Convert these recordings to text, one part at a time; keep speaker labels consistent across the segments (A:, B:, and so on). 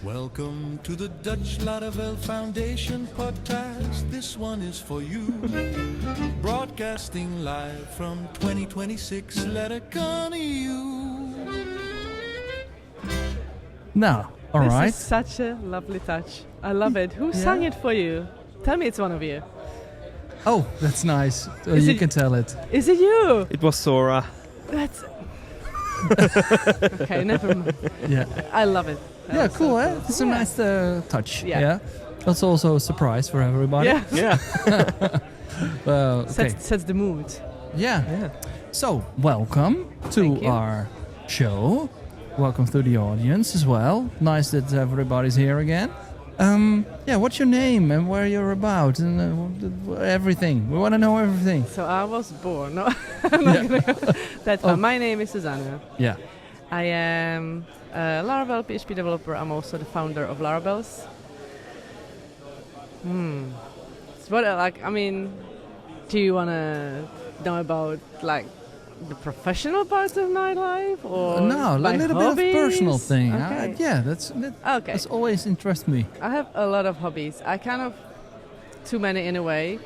A: Welcome to the Dutch Laravel Foundation podcast. This one is for you. Broadcasting live from 2026 Laracon EU.
B: Now, all right.
C: This is such a lovely touch. I love it. Who sang it for you? Tell me it's one of you.
B: Oh, that's nice.
C: Is
B: You
C: it-
B: can tell it.
C: Is it you?
D: It was Sora.
C: That's... okay, never mind.
B: Yeah.
C: I love it.
B: Yeah,
C: So
B: cool, eh?
C: cool.
B: It's a
C: Yeah.
B: nice touch.
C: Yeah.
B: That's also a surprise for everybody.
C: Yeah,
D: Yeah.
B: Okay.
C: sets the mood.
B: Yeah.
D: Yeah.
B: So, welcome to
C: Thank you.
B: our show. Welcome to the audience as well. Nice that everybody's here again. What's your name and where you're about and everything. We want to know everything.
C: So I was born. No, I'm not gonna go that far.
B: Oh.
C: My name is Zuzana.
B: Yeah.
C: I am a Laravel PHP developer. I'm also the founder of Larabelles. Do you want to know about like the professional parts of my life or
B: No, a
C: my
B: little bit of personal
C: hobbies?
B: thing.
C: Okay. Okay.
B: That's always interests me.
C: I have a lot of hobbies. I kind of too many in a way,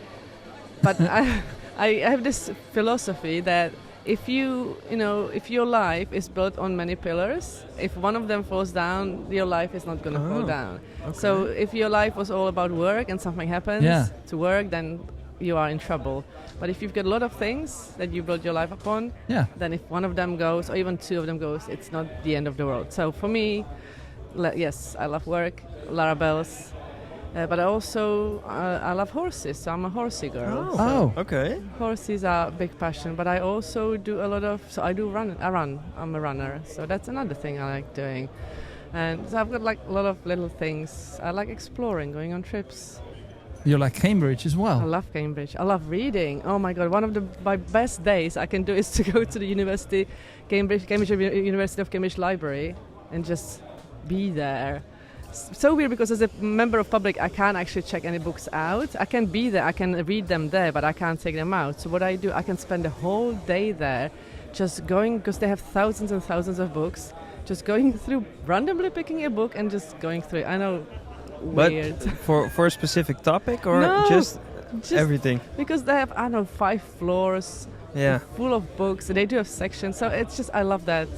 C: but I have this philosophy that if if your life is built on many pillars, if one of them falls down, your life is not going to fall down.
D: Okay.
C: So if your life was all about work and something happens to work, then you are in trouble. But if you've got a lot of things that you build your life upon, then if one of them goes or even two of them goes, it's not the end of the world. So for me, yes, I love work, Larabelles, but I also I love horses. So I'm a horsey girl.
B: Oh.
D: Okay.
C: Horses are a big passion, but I also do a lot of. So I do run. I'm a runner. So that's another thing I like doing. And so I've got like a lot of little things. I like exploring, going on trips.
B: You like Cambridge as well.
C: I love Cambridge. I love reading. Oh my God! One of my best days I can do is to go to the university, Cambridge University of Cambridge Library, and just be there. So weird because as a member of public, I can't actually check any books out. I can be there, I can read them there, but I can't take them out. So what I do, I can spend the whole day there, just going because they have thousands and thousands of books. Just going through, randomly picking a book and just going through it. I know. Weird.
D: But for a specific topic or
C: No,
D: just everything?
C: Because they have, 5 floors full of books. They do have sections. So it's just, I love that,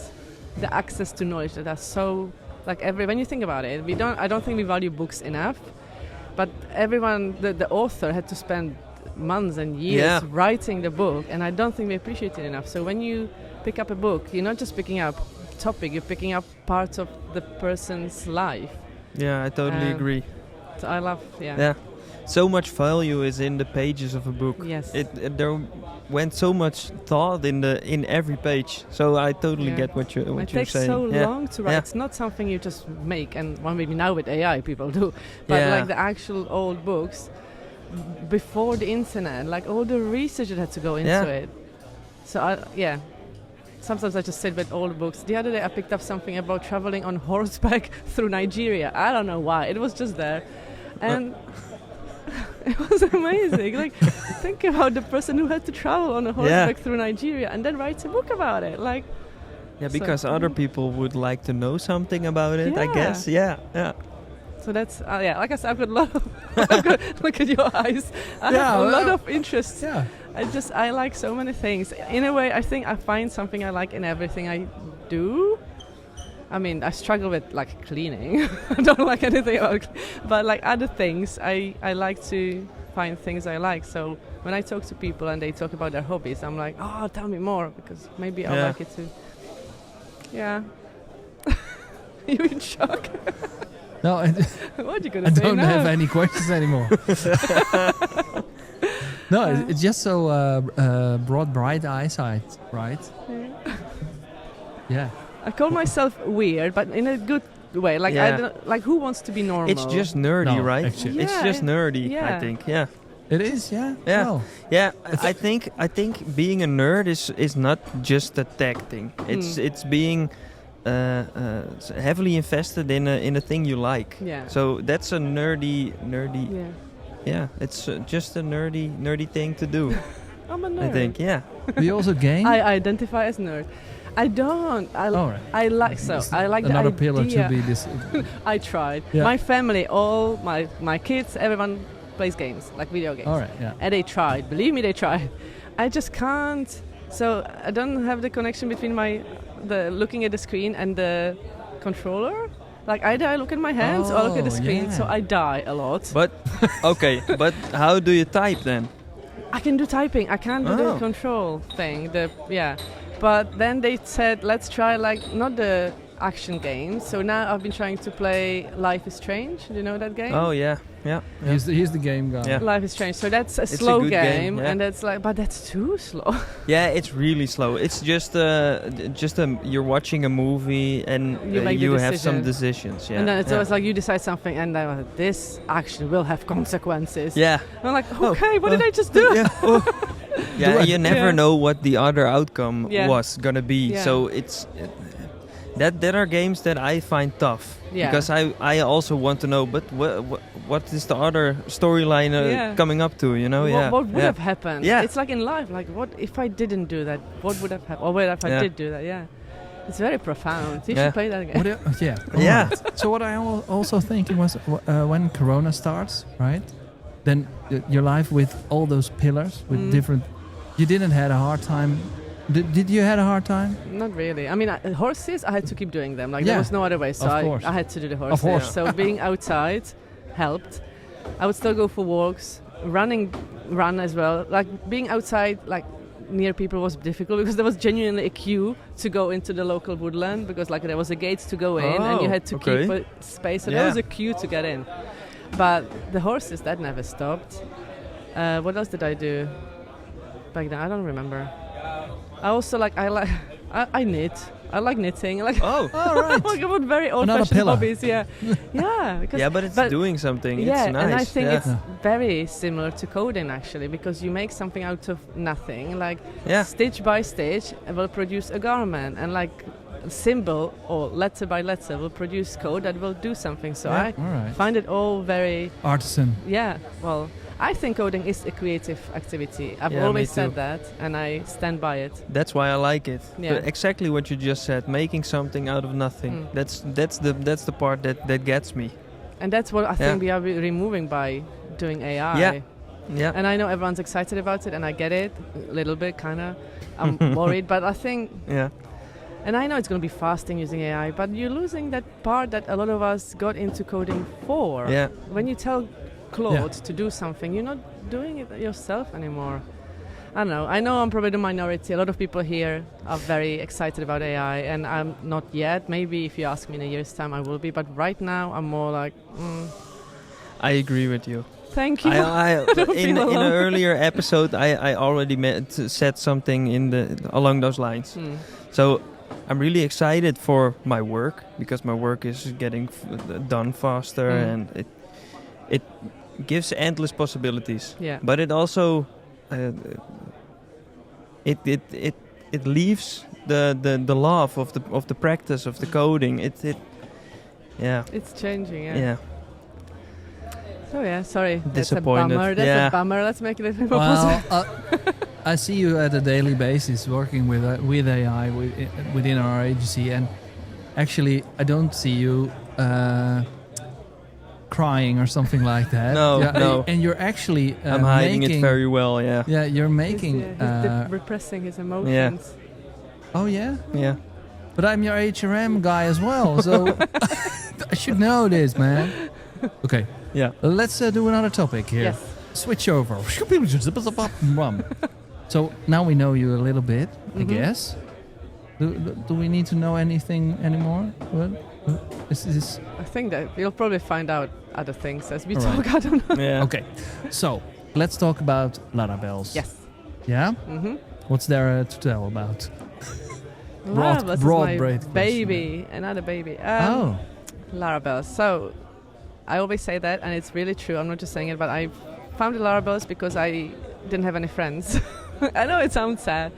C: the access to knowledge that are so, like when you think about it, I don't think we value books enough. But everyone, the author had to spend months and years writing the book. And I don't think we appreciate it enough. So when you pick up a book, you're not just picking up topic, you're picking up parts of the person's life.
D: Yeah, I totally agree.
C: So I love,
D: Yeah. So much value is in the pages of a book.
C: Yes.
D: There went so much thought in every page. So I totally get what you're saying.
C: It takes so long to write. It's not something you just make, and maybe now with AI people do. But like the actual old books, before the internet, like all the research that had to go into it. So sometimes I just sit with old books. The other day I picked up something about traveling on horseback through Nigeria. I don't know why. It was just there. And it was amazing. Like, think about the person who had to travel on a horseback through Nigeria and then writes a book about it. Like,
D: because other people would like to know something about it, I guess. Yeah.
C: So that's, like I said, I've got a lot of, look at your eyes. I have a lot of interests.
B: Yeah.
C: I like so many things. In a way, I think I find something I like in everything I do. I mean, I struggle with like cleaning. I don't like anything about but like other things, I like to find things I like. So when I talk to people and they talk about their hobbies, I'm like, oh, tell me more, because maybe I'll like it too. Yeah. You in shock?
B: No,
C: What are you gonna
B: I
C: say
B: don't
C: now?
B: have any questions anymore. No, it's just so broad, bright eyesight, right? Yeah.
C: I call myself weird, but in a good way. Like I don't, like who wants to be normal?
D: It's just nerdy, right?
B: Actually.
D: It's just nerdy, I think. Yeah.
B: It is, yeah.
D: Yeah.
B: Well,
D: Yeah, I think being a nerd is not just a tech thing. It's being heavily invested in a thing you like.
C: Yeah.
D: So that's a nerdy.
C: Yeah.
D: Yeah, it's just a nerdy thing to do.
C: I'm a nerd.
D: I think. Yeah.
B: do you also game?
C: I identify as nerd. I don't.
B: All right.
C: I like I like
B: another
C: the
B: pillar
C: idea.
B: to be this.
C: I tried.
B: Yeah.
C: My family, all my kids, everyone plays games, like video games.
B: All right. Yeah.
C: And they tried. Believe me, they tried. I just can't. So I don't have the connection between the looking at the screen and the controller. Like either I look at my hands or look at the screen,
B: yeah.
C: so I die a lot.
D: But okay, but how do you type then?
C: I can do typing. I can't do the control thing. But then they said, let's try like not the action games. So now I've been trying to play Life is Strange. Do you know that game?
D: Oh yeah.
B: He's the game guy.
D: Yeah.
C: Life is Strange. So that's a
D: It's
C: slow
D: a good game, yeah.
C: and that's like, but that's too slow.
D: Yeah, it's really slow. It's just you're watching a movie and
C: You make the
D: you have some
C: decision.
D: decisions. Yeah.
C: And then it's
D: yeah.
C: always like you decide something, and then this action will have consequences.
D: Yeah.
C: I'm like, okay, what did I just do?
D: Yeah. Yeah, you never
C: Yeah.
D: know what the other outcome
C: Yeah.
D: was gonna be.
C: Yeah.
D: So it's that are games that I find tough.
C: Yeah.
D: Because I also want to know, but what is the other storyline coming up to? You know?
C: What would have happened?
D: Yeah.
C: It's like in life, like what if I didn't do that? What would have happened? Or what if I did do that? Yeah. It's very profound. You should play that again.
B: Yeah. So what I also thinking was when Corona starts, right? Then your life with all those pillars with different. You didn't had a hard time. Did you had a hard time?
C: Not really. I mean, horses, I had to keep doing them. Like
B: Yeah.
C: there was no other way. So I had to do the horses.
B: course.
C: So being outside helped. I would still go for walks, run as well. Like being outside, like near people was difficult because there was genuinely a queue to go into the local woodland because like there was a gate to go in and you had to keep a space. So there was a queue to get in. But the horses, that never stopped. What else did I do back then? I don't remember. I also I knit. I like knitting. Like
D: Oh,
B: all right.
C: like about very old-fashioned
B: pillar.
C: hobbies. Yeah, yeah. Because
D: but it's doing something.
C: yeah,
D: It's nice.
C: and I think
D: yeah.
C: it's very similar to coding actually because you make something out of nothing. Like stitch by stitch, it will produce a garment, and like symbol or letter by letter will produce code that will do something. So I find it all very
B: artisan.
C: Yeah. Well, I think coding is a creative activity. I've
D: Yeah,
C: always
D: me
C: said
D: too.
C: that, and I stand by it.
D: That's why I like it.
C: Yeah.
D: But exactly what you just said, making something out of nothing. That's the part that gets me.
C: And that's what I think we are removing by doing AI.
D: Yeah. Yeah.
C: And I know everyone's excited about it, and I get it a little bit, kind of. I'm worried, but I think.
D: Yeah.
C: And I know it's going to be fasting using AI, but you're losing that part that a lot of us got into coding for.
D: Yeah.
C: When you tell Claude to do something, you're not doing it yourself anymore. I don't know. I know I'm probably the minority. A lot of people here are very excited about AI, and I'm not yet. Maybe if you ask me in a year's time, I will be. But right now, I'm more like.
D: I agree with you.
C: Thank you.
D: In an earlier episode, I already said something along those lines. So I'm really excited for my work because my work is getting done faster, and it gives endless possibilities.
C: Yeah.
D: But it also it leaves the love of the practice of the coding.
C: It's changing.
D: Yeah.
C: So sorry.
D: Disappointed.
C: That's a bummer. Let's make it a little more positive.
B: I see you at a daily basis working with AI within our agency, and actually I don't see you crying or something like that.
D: No.
B: And you're actually
D: I'm hiding it very well. Yeah.
B: Yeah, you're making.
C: He's repressing his emotions.
B: Oh yeah.
D: Yeah.
B: But I'm your HRM guy as well, so I should know this, man. Okay.
D: Yeah.
B: Let's do another topic here.
C: Yes.
B: Switch over. So now we know you a little bit, I guess. Do we need to know anything anymore? What? Is
C: I think that we'll probably find out other things as we
B: All
C: talk.
B: right.
C: I don't know.
D: Yeah.
B: Okay. So let's talk about Larabelles.
C: Yes.
B: Yeah.
C: Mm-hmm.
B: What's there to tell about?
C: Larabelles
B: broad
C: is
B: braid
C: my
B: question.
C: baby, another baby. Larabelles. So I always say that, and it's really true. I'm not just saying it, but I found the Larabelles because I didn't have any friends. I know it sounds sad.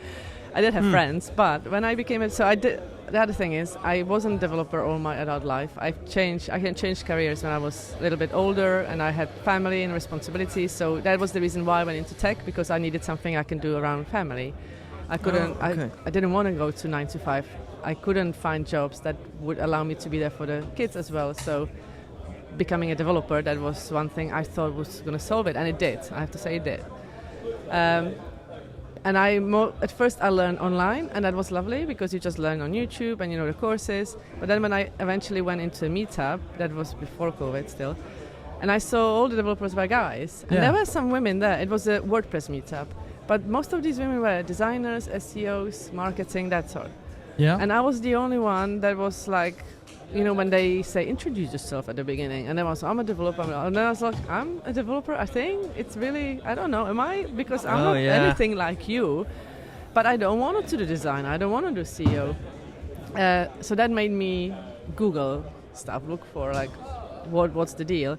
C: I did have friends, but when I became the other thing is I wasn't a developer all my adult life. I can change careers when I was a little bit older and I had family and responsibilities. So that was the reason why I went into tech, because I needed something I can do around family. I couldn't.
D: Oh, okay.
C: I didn't want to go to 9 to 5. I couldn't find jobs that would allow me to be there for the kids as well. So becoming a developer, that was one thing I thought was going to solve it, and it did. I have to say it did. And at first I learned online, and that was lovely because you just learn on YouTube and you know the courses. But then when I eventually went into a meetup, that was before COVID still, and I saw all the developers were guys, and there were some women there. It was a WordPress meetup, but most of these women were designers, SEOs, marketing, that sort.
B: Yeah.
C: And I was the only one that was like, you know, when they say introduce yourself at the beginning, and then I was, I'm a developer, and then I was like, I'm a developer. I think it's really, I don't know, am I? Because I'm not anything like you, but I don't want to do design. I don't want to do SEO. So that made me Google stuff, look for like what's the deal,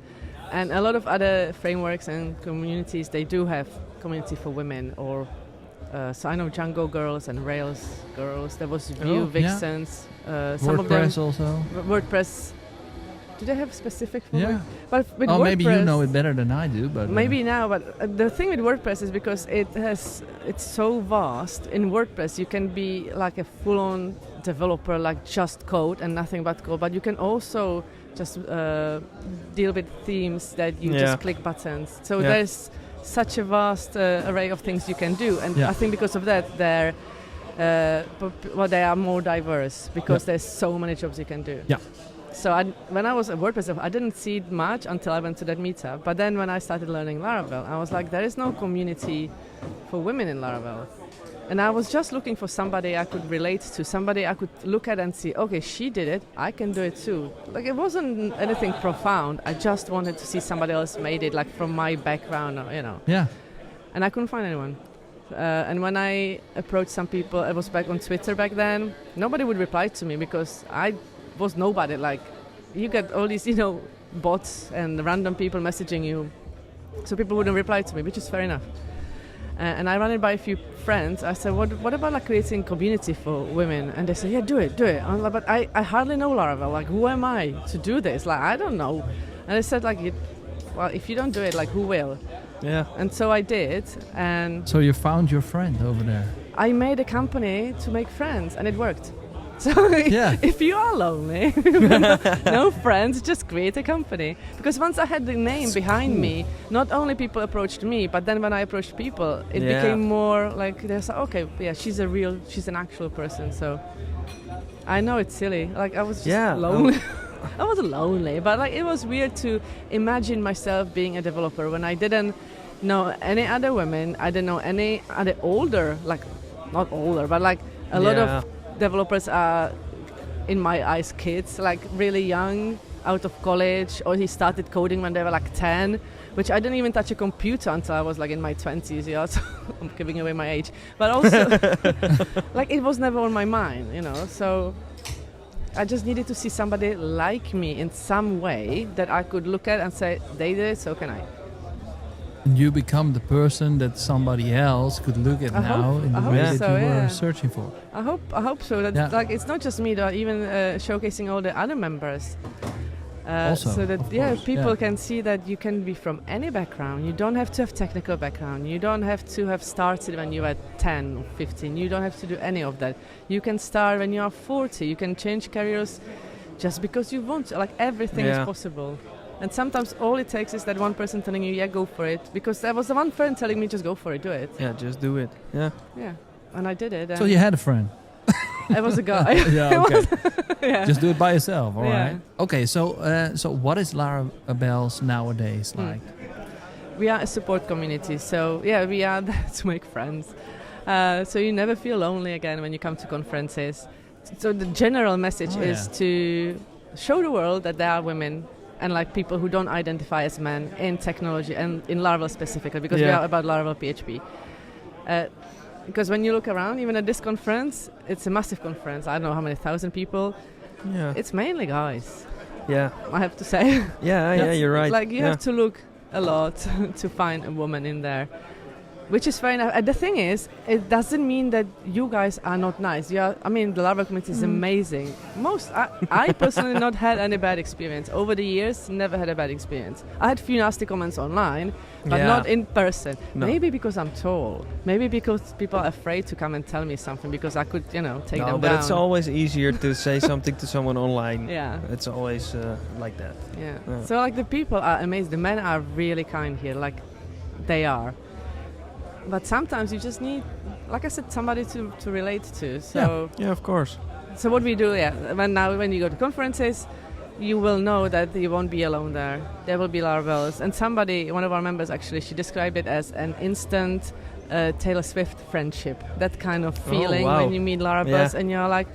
C: and a lot of other frameworks and communities, they do have community for women or. So I know Django girls and Rails girls. There was Vue Vixens. Some of them.
B: WordPress also.
C: WordPress. Do they have specific for
B: Yeah.
C: But with
B: Oh,
C: WordPress,
B: maybe you know it better than I do, but
C: maybe now. But the thing with WordPress is because it's so vast. In WordPress, you can be like a full-on developer, like just code and nothing but code. But you can also just deal with themes that you just click buttons. So there's such a vast array of things you can do, and I think because of that they are more diverse because there's so many jobs you can do.
B: Yeah.
C: So when I was at WordPress, I didn't see it much until I went to that meetup. But then when I started learning Laravel, I was like, there is no community for women in Laravel. And I was just looking for somebody I could relate to, somebody I could look at and see, okay, she did it, I can do it too. Like, it wasn't anything profound. I just wanted to see somebody else made it, like from my background, you know.
B: Yeah.
C: And I couldn't find anyone. And when I approached some people, I was back on Twitter back then, nobody would reply to me because I was nobody. Like, you get all these, you know, bots and random people messaging you. So people wouldn't reply to me, which is fair enough. And I ran it by a few friends. I said, what about like creating community for women? And they said, yeah, do it. I was like, but I hardly know Laravel. Like, who am I to do this? Like, I don't know. And they said, like, well, if you don't do it, like, who will?
D: Yeah.
C: And so I did. And
B: So you found your friend over there.
C: I made a company to make friends, and it worked. So if you are lonely, no friends, just create a company. Because once I had the name behind me, not only people approached me, but then when I approached people, it became more like, they said, okay, yeah, she's an actual person. So I know it's silly. Like, I was just lonely. I wasn't lonely, but like, it was weird to imagine myself being a developer when I didn't know any other women. I didn't know any other older, like, not older, but like a lot of developers are, in my eyes, kids, like really young, out of college, or he started coding when they were like 10, which I didn't even touch a computer until I was like in my 20s, yeah, so I'm giving away my age. But also, like, it was never on my mind, you know, so I just needed to see somebody like me in some way that I could look at and say, they did it, so can I.
B: You become the person that somebody else could look at now in the way that you were searching for.
C: I hope so. That like, it's not just me, though, even showcasing all the other members. So that people can see that you can be from any background. You don't have to have technical background. You don't have to have started when you were 10 or 15. You don't have to do any of that. You can start when you are 40. You can change careers just because you want to. Like, everything is possible. And sometimes all it takes is that one person telling you, yeah, go for it. Because there was the one friend telling me, just go for it, do it.
D: Yeah, just do it. Yeah.
C: Yeah. And I did it.
B: So you had a friend?
C: It was a guy.
B: Yeah, okay. Just do it by yourself, all right? Okay, so what is Larabelles nowadays like?
C: We are a support community. So, yeah, we are there to make friends. So you never feel lonely again when you come to conferences. So the general message is to show the world that there are women and like people who don't identify as men in technology and in Laravel specifically, because we are about Laravel PHP. Because when you look around, even at this conference, it's a massive conference. I don't know how many thousand people. Yeah. It's mainly guys.
D: Yeah.
C: I have to say.
D: Yeah, you're right.
C: Like, you have to look a lot to find a woman in there. which is fair enough. And the thing is, it doesn't mean that you guys are not nice. The Laravel community is amazing. I personally not had any bad experience. Over the years, never had a bad experience. I had few nasty comments online, but not in person. No. Maybe because I'm tall. Maybe because people are afraid to come and tell me something because I could, take them down.
D: But it's always easier to say something to someone online.
C: Yeah.
D: It's always like that.
C: Yeah. So the people are amazing. The men are really kind here. They are. But sometimes you just need, like I said, somebody to relate to. So
D: yeah, of course.
C: So what we do, when you go to conferences, you will know that you won't be alone there. There will be Larabelles. And one of our members actually, she described it as an instant Taylor Swift friendship. That kind of feeling when you meet Larabelles and you're like,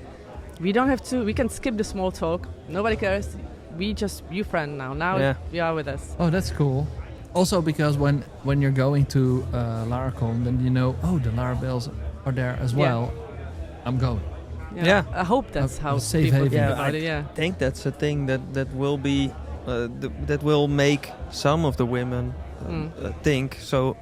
C: we don't have to, we can skip the small talk. Nobody cares. You friend now. Now you are with us.
B: Oh, that's cool. Also, because when you're going to Laracon, then the Larabelles are there as well. I'm going.
C: Yeah. I hope that's how
B: safe
C: people
B: haven.
C: think about it. Yeah.
D: I think that's a thing that will be that will make some of the women think. So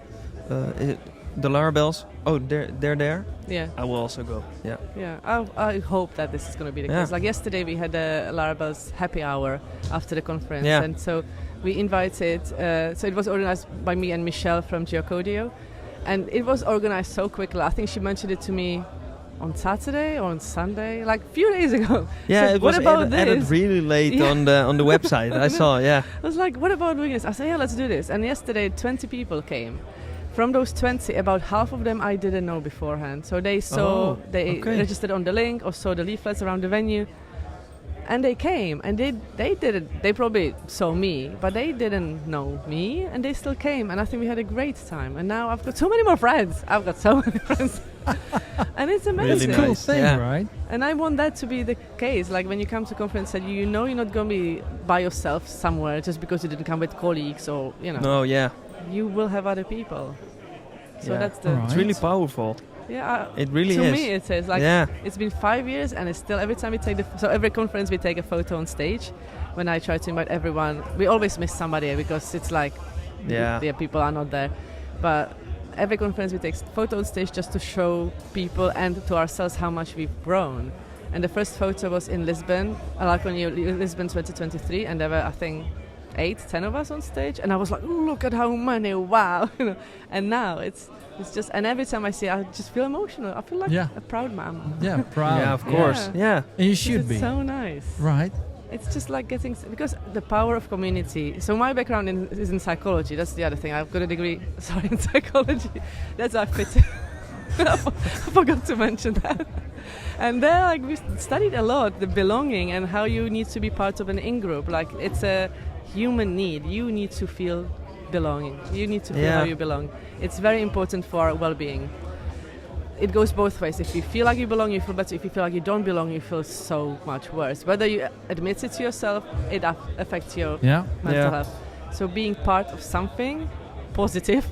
D: the Larabelles. Oh, they're there.
C: Yeah.
D: I will also go. Yeah.
C: Yeah. I hope that this is going to be the case. Like yesterday, we had a Larabelles happy hour after the conference, and so. We invited, so it was organized by me and Michelle from Geocodio, and it was organized so quickly. I think she mentioned it to me on Saturday or on Sunday, like a few days ago.
D: Yeah,
C: so
D: it was added really late on the website. I saw, I
C: was like, what about doing this? I said, let's do this. And yesterday, 20 people came. From those 20, about half of them I didn't know beforehand. So they registered on the link or saw the leaflets around the venue. And they came, and they probably saw me, but they didn't know me, and they still came, and I think we had a great time. And now I've got so many more friends. And it's amazing.
B: Really nice. Cool thing, right?
C: And I want that to be the case. Like when you come to conference, that you're not going to be by yourself somewhere just because you didn't come with colleagues or,
D: No,
C: you will have other people. So that's the...
B: Right.
D: It's really powerful.
C: Yeah,
D: it really
C: is.
D: To
C: me, it is it's been 5 years, and it's still every time we take every conference we take a photo on stage. When I try to invite everyone, we always miss somebody because it's like, people are not there. But every conference we take photo on stage just to show people and to ourselves how much we've grown. And the first photo was in Lisbon, Laracon EU Lisbon 2023, and there were, I think, 8-10 of us on stage, and I was like, look at how many, wow, And now it's just, and every time I see it, I just feel emotional. I feel like a proud mom.
B: Yeah, proud.
D: Yeah, of course. Yeah.
B: And you should be.
C: It's so nice.
B: Right.
C: It's just like because the power of community. So my background is in psychology. That's the other thing. I've got a degree, in psychology. That's I fit. I forgot to mention that. And there, we studied a lot the belonging and how you need to be part of an in-group. Like it's a human need. You need to feel belonging. You need to feel how you belong. It's very important for our well-being. It goes both ways. If you feel like you belong, you feel better. If you feel like you don't belong, you feel so much worse. Whether you admit it to yourself, it affects your mental health. So being part of something positive,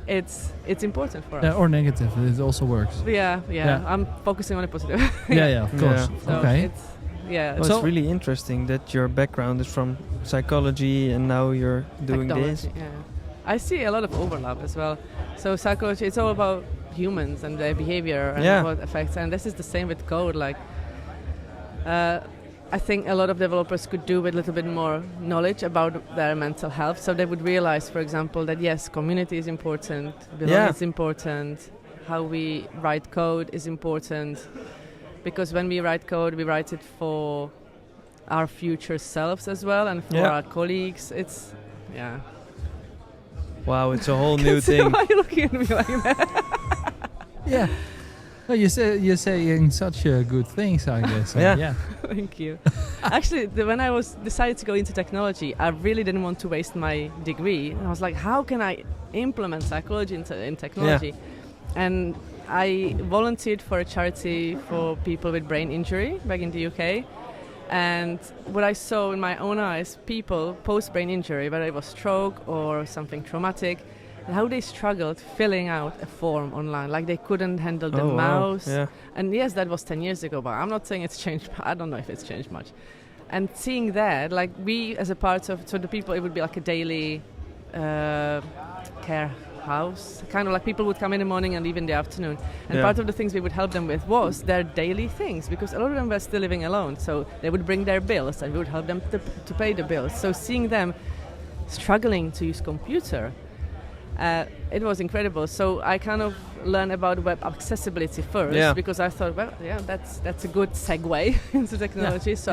C: it's important for us.
B: Or negative, it also works.
C: Yeah. I'm focusing on the positive.
B: Of course.
C: So
B: okay.
C: It's
D: it's really interesting that your background is from psychology and now you're doing this.
C: Yeah. I see a lot of overlap as well. So psychology, it's all about humans and their behavior and what affects. And this is the same with code. Like, I think a lot of developers could do with a little bit more knowledge about their mental health. So they would realize, for example, that yes, community is important, belonging is important, how we write code is important. Because when we write code, we write it for our future selves as well and for our colleagues. It's,
D: Wow, it's a whole new thing.
C: Why are you looking at me like that?
B: Yeah. No, you're saying such good things, I guess.
D: Yeah.
C: Thank you. Actually, when I decided to go into technology, I really didn't want to waste my degree. And I was like, how can I implement psychology in technology? Yeah. And I volunteered for a charity for people with brain injury back in the UK. And what I saw in my own eyes, people post-brain injury, whether it was stroke or something traumatic, and how they struggled filling out a form online. Like they couldn't handle the mouse.
D: Wow. Yeah.
C: And yes, that was 10 years ago, but I'm not saying it's changed. I don't know if it's changed much. And seeing that, like we as a part of, so the people, it would be like a daily care house. Kind of like people would come in the morning and leave in the afternoon. And part of the things we would help them with was their daily things, because a lot of them were still living alone. So they would bring their bills and we would help them to pay the bills. So seeing them struggling to use computer, it was incredible. So I kind of learned about web accessibility first because I thought, well, that's a good segue into technology. So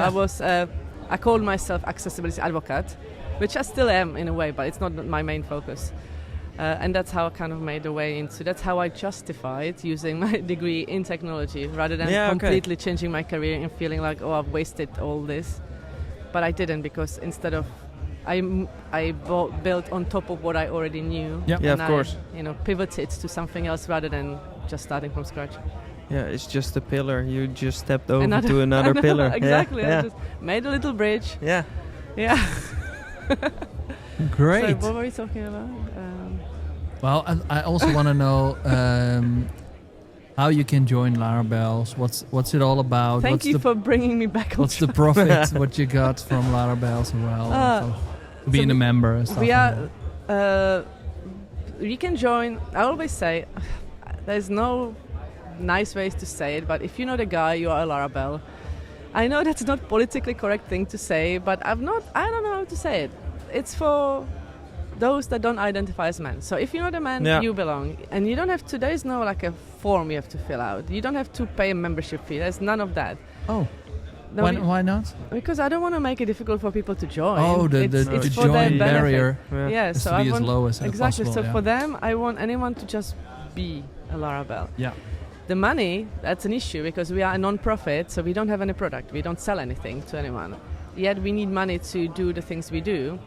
C: I called myself accessibility advocate, which I still am in a way, but it's not my main focus. And that's how I kind of made the way into. That's how I justified using my degree in technology rather than completely changing my career and feeling like, oh, I've wasted all this. But I didn't, because instead of I built on top of what I already knew.
D: Yeah, of course.
C: Pivoted to something else rather than just starting from scratch.
D: Yeah, it's just a pillar. You just stepped over to another pillar.
C: Exactly. I just made a little bridge.
D: Yeah.
C: Yeah.
B: Great.
C: So what were we talking about?
B: Well, I also want to know how you can join Larabelles. What's it all about?
C: Thank you for bringing me back on
B: What's the profit? What you got from Larabelles as well? Being a member and stuff.
C: You can join. I always say there's no nice ways to say it, but if you know the guy, you are a Larabelle. I know that's not politically correct thing to say, but I don't know how to say it. It's for those that don't identify as men. So if you're not a man, you belong. And you don't have to, there is no like a form you have to fill out. You don't have to pay a membership fee. There's none of that.
B: Oh.
C: No,
B: why not?
C: Because I don't want to make it difficult for people to join.
B: Oh, the join barrier
C: has
B: to be as low as
C: exactly.
B: possible.
C: So for them, I want anyone to just be a Larabelle.
B: Yeah.
C: The money, that's an issue because we are a non-profit, so we don't have any product. We don't sell anything to anyone. Yet we need money to do the things we do.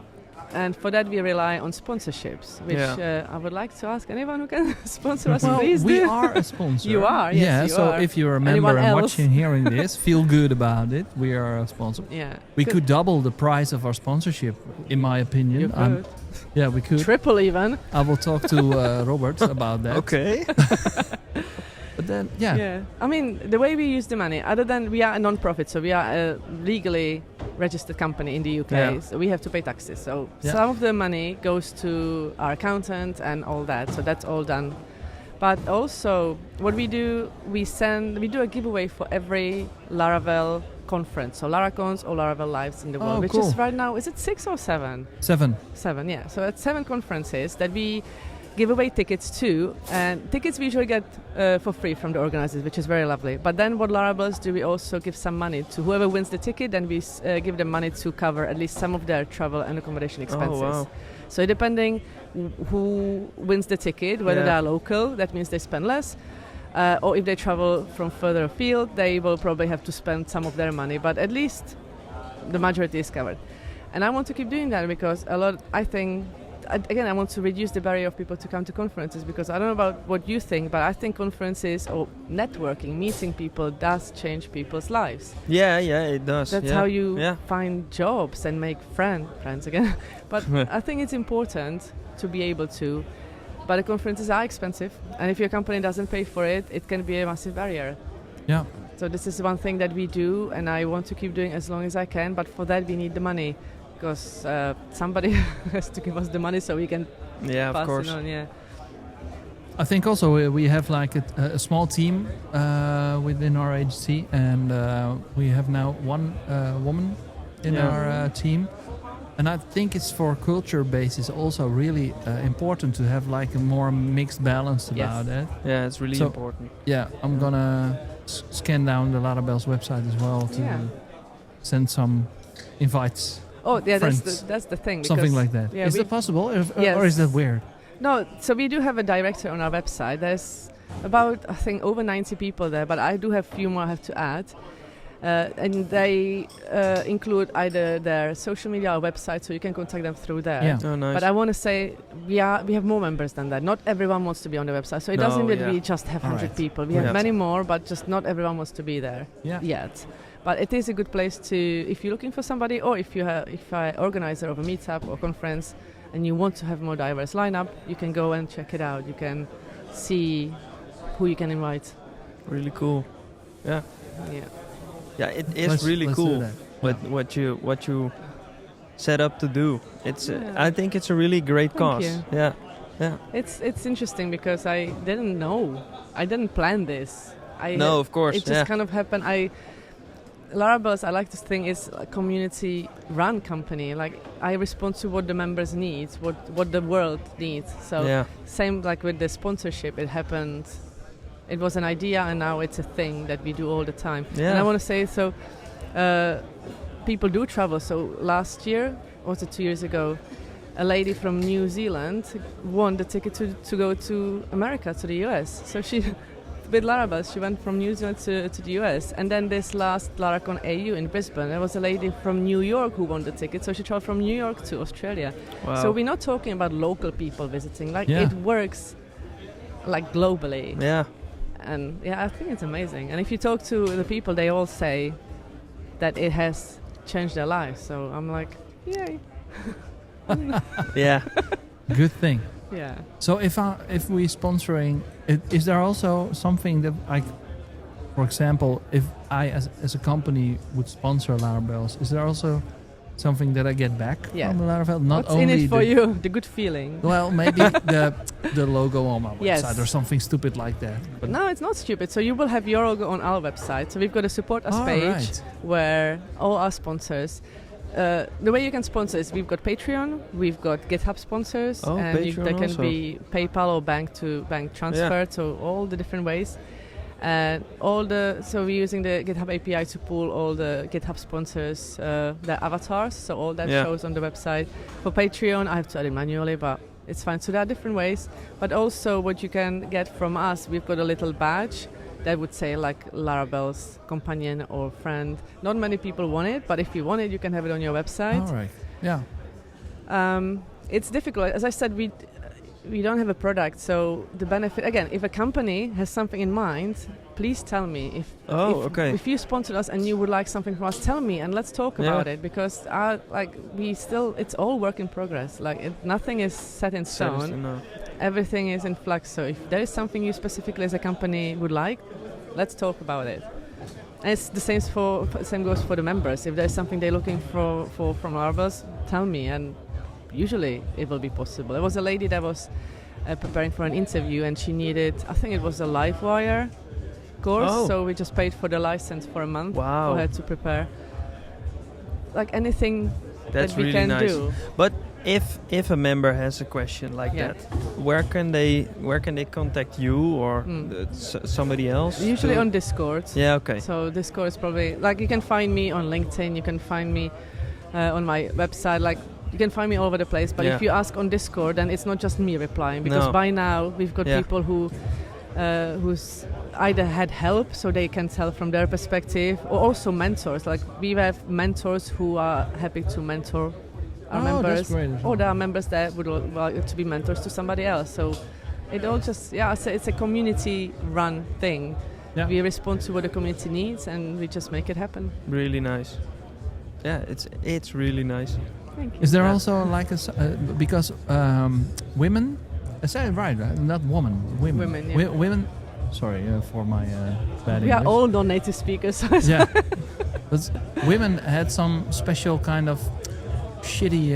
C: And for that, we rely on sponsorships, which I would like to ask anyone who can sponsor us, please
B: we
C: do.
B: are a sponsor.
C: You are, yes,
B: yeah,
C: you
B: so
C: are.
B: if you're a member and watching, hearing this, feel good about it. We are a sponsor.
C: Yeah.
B: We could double the price of our sponsorship, in my opinion.
C: You could.
B: Yeah, we could.
C: Triple even.
B: I will talk to Robert about that.
D: Okay.
B: But then,
C: I mean, the way we use the money, other than we are a non-profit, so we are a legally registered company in the UK, so we have to pay taxes. So some of the money goes to our accountant and all that, so that's all done. But also, what we do, we do a giveaway for every Laravel conference, so Laracons or Laravel Lives in the world, which is right now, is it 6 or 7?
B: 7.
C: 7, yeah. So it's 7 conferences that we give away tickets to, and tickets we usually get for free from the organizers, which is very lovely. But then what Larabelles do, we also give some money to whoever wins the ticket, and we give them money to cover at least some of their travel and accommodation expenses.
D: Oh, wow.
C: So depending who wins the ticket, whether they are local, that means they spend less, or if they travel from further afield, they will probably have to spend some of their money, but at least the majority is covered. And I want to keep doing that because I think, again, I want to reduce the barrier of people to come to conferences, because I don't know about what you think, but I think conferences or networking, meeting people, does change people's lives.
D: Yeah, it does.
C: That's how you find jobs and make friends again. But I think it's important to be able to. But the conferences are expensive, and if your company doesn't pay for it, it can be a massive barrier.
B: Yeah.
C: So this is one thing that we do, and I want to keep doing as long as I can, but for that we need the money. Because somebody has to give us the money so we can pass it on.
B: I think also we have like a small team within our agency, and we have now one woman in our team. And I think it's for culture basis also really important to have like a more mixed balance about it.
D: Yeah, it's really important.
B: Yeah, I'm gonna scan down the Larabelles website as well to send some invites.
C: Oh, yeah, that's the thing.
B: Something like that. Is that possible, or is that weird?
C: No, so we do have a director on our website. There's about, I think, over 90 people there, but I do have a few more I have to add. And they include either their social media or website, so you can contact them through there.
B: Yeah.
D: Oh, nice.
C: But I want to say we have more members than that. Not everyone wants to be on the website, so it doesn't mean that we just have 100 people. We have many more, but just not everyone wants to be there yet. But it is a good place to, if you're looking for somebody, or if you're an organizer of a meetup or conference and you want to have a more diverse lineup, you can go and check it out. You can see who you can invite.
D: Really cool. Yeah. Yeah, it is
B: Let's
D: really cool
B: what
D: what you set up to do. It's I think it's a really great cause.
C: You.
D: Yeah. Yeah.
C: It's interesting because I didn't know. I didn't plan this.
D: No, of course.
C: It just kind of happened. Larabelles, I like to think, is a community-run company. Like, I respond to what the members need, what the world needs. So same like with the sponsorship, it happened. It was an idea, and now it's a thing that we do all the time.
D: Yeah.
C: And I want to say, so people do travel. So last year, or was it 2 years ago, a lady from New Zealand won the ticket to go to America, to the US. So she... With Larabelles, she went from New Zealand to the US. And then this last Laracon EU in Brisbane, there was a lady from New York who won the ticket. So she traveled from New York to Australia.
D: Wow.
C: So we're not talking about local people visiting. Like, it works like globally.
D: Yeah.
C: And I think it's amazing. And if you talk to the people, they all say that it has changed their lives. So I'm like, yay.
D: Yeah.
B: Good thing.
C: Yeah.
B: So if we sponsoring, is there also something that for example, if I as a company would sponsor Larabelles, is there also something that I get back from Laravel? Not
C: What's
B: only
C: in it for you? The good feeling.
B: Well, maybe the logo on my website
C: Yes.
B: or something stupid like that.
C: But no, it's not stupid. So you will have your logo on our website. So we've got a support us page where all our sponsors. The way you can sponsor is we've got Patreon, we've got GitHub sponsors, and there can be PayPal or bank to bank transfer, so all the different ways. And so we're using the GitHub API to pull all the GitHub sponsors, their avatars, so all that shows on the website. For Patreon, I have to add it manually, but it's fine. So there are different ways. But also what you can get from us, we've got a little badge that would say like Larabelles companion or friend. Not many people want it, but if you want it, you can have it on your website.
B: All right. Yeah.
C: It's difficult. As I said, we don't have a product, so the benefit, again, if a company has something in mind, please tell me. If you sponsored us and you would like something from us, tell me and let's talk about it, because it's all work in progress. Nothing is set in stone. Everything is in flux. So if there is something you specifically as a company would like, let's talk about it. And it's the same goes for the members. If there's something they're looking for from Larabelles, tell me, and usually it will be possible. There was a lady that was preparing for an interview, and she needed, I think it was a Livewire course, so we just paid for the license for a month for her to prepare. Like anything that we can do.
D: But if a member has a question like that, where can they contact you or somebody else?
C: Usually on Discord.
D: Yeah, okay.
C: So Discord is probably, you can find me on LinkedIn, you can find me on my website, you can find me all over the place, but if you ask on Discord, then it's not just me replying, because by now we've got people who's either had help, so they can tell from their perspective, or also mentors. Like we have mentors who are happy to mentor our members,
B: that's great as well.
C: or there are members that would like to be mentors to somebody else. So it all just it's a community-run thing. Yeah. We respond to what the community needs, and we just make it happen.
D: Really nice. Yeah, it's really nice.
C: Thank you.
B: Is there also because women? I said it right? Not woman. Women.
C: Women. Yeah.
B: Women. Sorry for my bad English.
C: We are all non-native speakers.
B: Yeah, but women had some special kind of shitty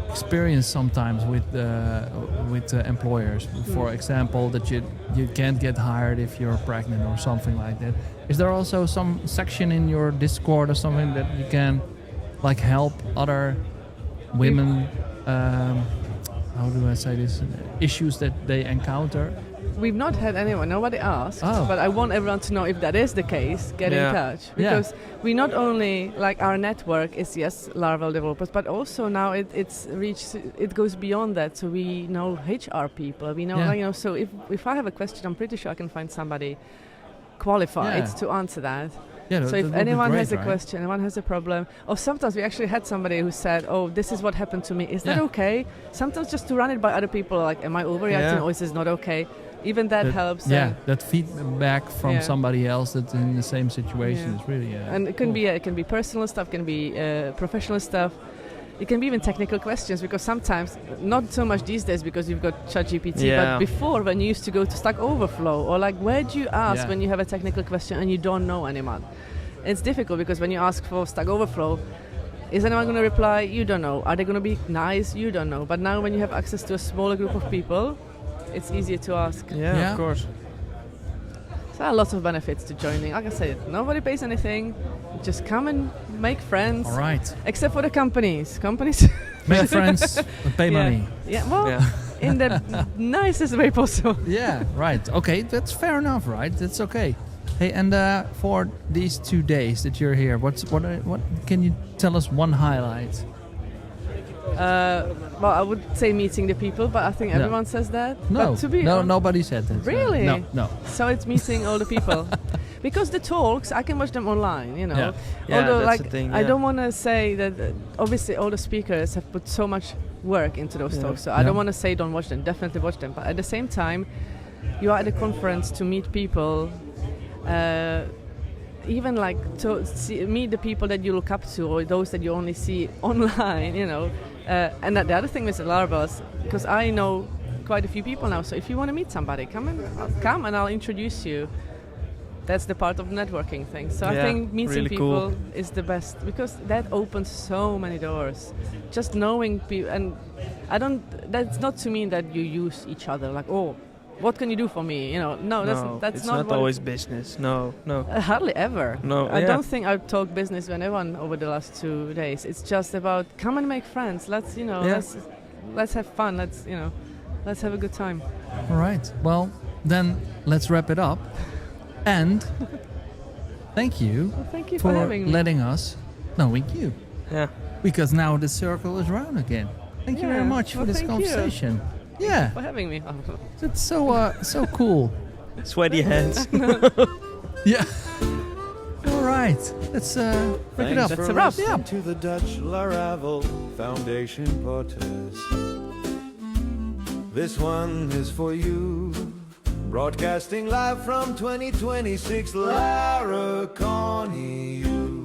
B: experience sometimes with employers. For example, that you can't get hired if you're pregnant or something like that. Is there also some section in your Discord or something that you can help other women? How do I say this? Issues that they encounter.
C: We've not had anyone, nobody asked, but I want everyone to know if that is the case, get in touch. Because we not only, our network is, Laravel developers, but also now it goes beyond that. So we know HR people, we know, so if I have a question, I'm pretty sure I can find somebody qualified to answer that. Yeah, so if anyone has a question, anyone has a problem, or sometimes we actually had somebody who said, this is what happened to me, is that okay? Sometimes just to run it by other people, am I overreacting or is this not okay? Even that helps.
B: Yeah, that feedback from somebody else that's in the same situation is really
C: and it can be personal stuff, can be professional stuff. It can be even technical questions, because sometimes, not so much these days because you've got ChatGPT, but before when you used to go to Stack Overflow, or where do you ask when you have a technical question and you don't know anyone? It's difficult because when you ask for Stack Overflow, Is anyone going to reply? You don't know. Are they going to be nice? You don't know. But now when you have access to a smaller group of people, it's easier to ask.
D: Yeah, of course.
C: So there are lots of benefits to joining. Like I said, nobody pays anything. Just come and make friends.
B: All right.
C: Except for the companies. Companies
B: Make friends, but pay money.
C: Yeah, well, in the nicest way possible.
B: Yeah, right. Okay, that's fair enough, right? That's okay. Hey, and for these 2 days that you're here, what can you tell us one highlight?
C: Well, I would say meeting the people, but I think everyone says that.
B: No,
C: but to be
B: nobody said that.
C: Really?
B: No.
C: So it's meeting all the people. Because the talks, I can watch them online, you know.
D: Yeah,
C: Although,
D: that's the thing,
C: I don't want to say that. Obviously, all the speakers have put so much work into those talks, so I don't want to say don't watch them. Definitely watch them. But at the same time, you are at a conference to meet people. Even like to meet the people that you look up to, or those that you only see online, you know. And the other thing with Larabelles, because I know quite a few people now. So if you want to meet somebody, come and I'll introduce you. That's the part of the networking thing. So I think meeting
D: really
C: people
D: cool.
C: is the best, because that opens so many doors. Just knowing people, and that's not to mean that you use each other like, oh, what can you do for me? You know, no, that's
D: it's
C: not
D: not always business. No.
C: Hardly ever.
D: No,
C: I don't think I've talked business with anyone over the last 2 days. It's just about come and make friends. Let's let's have fun. Let's have a good time.
B: All right. Well, then let's wrap it up. And thank you,
C: Thank you for having me.
B: letting us know you.
D: Yeah.
B: Because now the circle is round again. Thank you very much for this
C: thank you.
B: conversation. Yeah,
C: For having me.
B: it's so cool.
D: Sweaty hands.
B: Yeah. All right, let's wrap it up.
C: That's a wrap.
A: Listening to the Dutch Laravel Foundation podcast. This one is for you. Broadcasting live from 2026 Laracon EU.